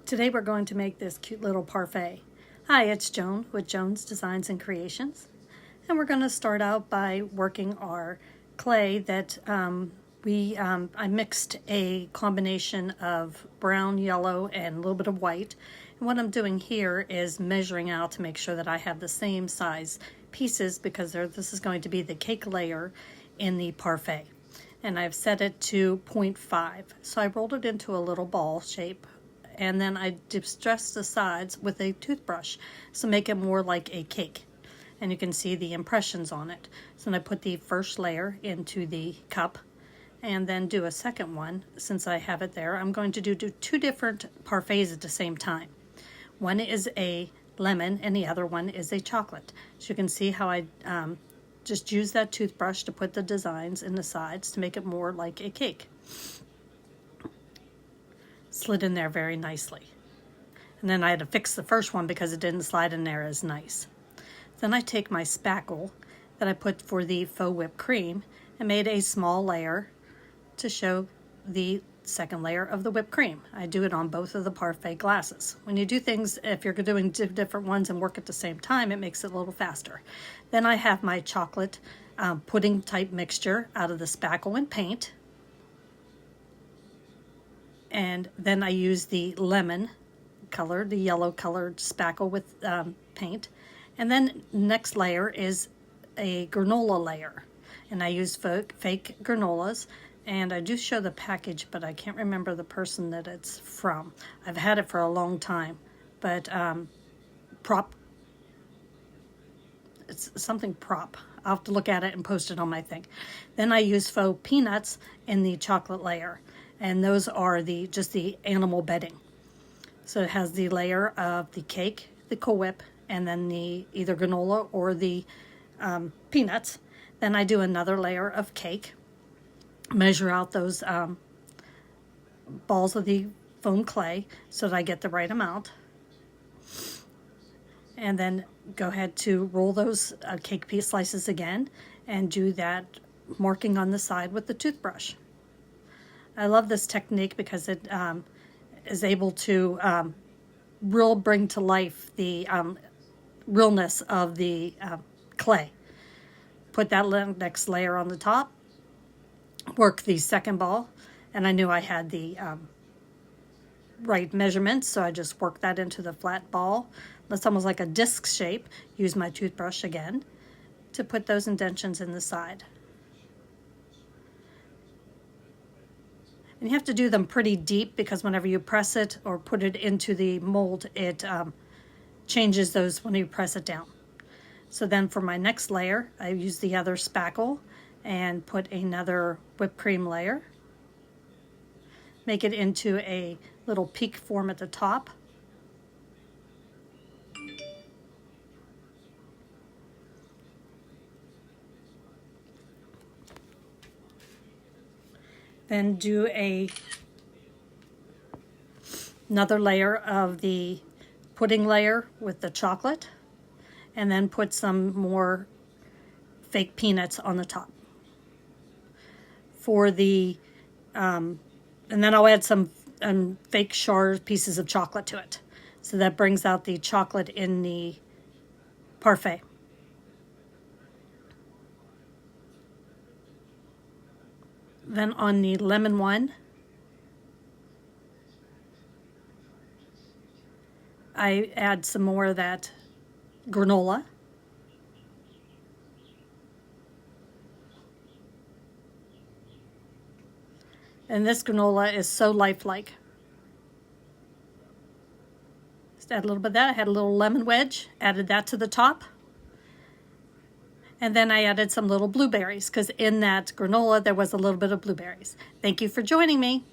Today we're going to make this cute little parfait. Hi, it's Joan with Joan's Designs and Creations. And we're going to start out by working our clay that I mixed a combination of brown, yellow, and a little bit of white. And what I'm doing here is measuring out to make sure that I have the same size pieces because this is going to be the cake layer in the parfait. And I've set it to 0.5. So I rolled it into a little ball shape, and then I distressed the sides with a toothbrush to make it more like a cake. And you can see the impressions on it. So then I put the first layer into the cup and then do a second one. Since I have it there, I'm going to do two different parfaits at the same time. One is a lemon and the other one is a chocolate. So you can see how I just use that toothbrush to put the designs in the sides to make it more like a cake. Slid in there very nicely. And then I had to fix the first one because it didn't slide in there as nice. Then I take my spackle that I put for the faux whipped cream and made a small layer to show the second layer of the whipped cream. I do it on both of the parfait glasses. When you do things, if you're doing different ones and work at the same time, it makes it a little faster. Then I have my chocolate pudding type mixture out of the spackle and paint. And then I use the lemon color, the yellow colored spackle with paint. And then next layer is a granola layer. And I use fake granolas. And I do show the package, but I can't remember the person that it's from. I've had it for a long time. But it's something prop. I'll have to look at it and post it on my thing. Then I use faux peanuts in the chocolate layer. And those are just the animal bedding. So it has the layer of the cake, the Cool Whip, and then the either granola or the peanuts. Then I do another layer of cake. Measure out those balls of the foam clay so that I get the right amount. And then go ahead to roll those cake piece slices again and do that marking on the side with the toothbrush. I love this technique because it is able to bring to life the realness of the clay. Put that next layer on the top, work the second ball, and I knew I had the right measurements, so I just worked that into the flat ball. That's almost like a disc shape. Use my toothbrush again to put those indentions in the side. And you have to do them pretty deep because whenever you press it or put it into the mold, it changes those when you press it down. So then for my next layer, I use the other spackle and put another whipped cream layer. Make it into a little peak form at the top. Then do another layer of the pudding layer with the chocolate, and then put some more fake peanuts on the top. For the, and then I'll add some fake shard pieces of chocolate to it. So that brings out the chocolate in the parfait. Then on the lemon one, I add some more of that granola. And this granola is so lifelike. Just add a little bit of that. I had a little lemon wedge, added that to the top. And then I added some little blueberries because in that granola there was a little bit of blueberries. Thank you for joining me.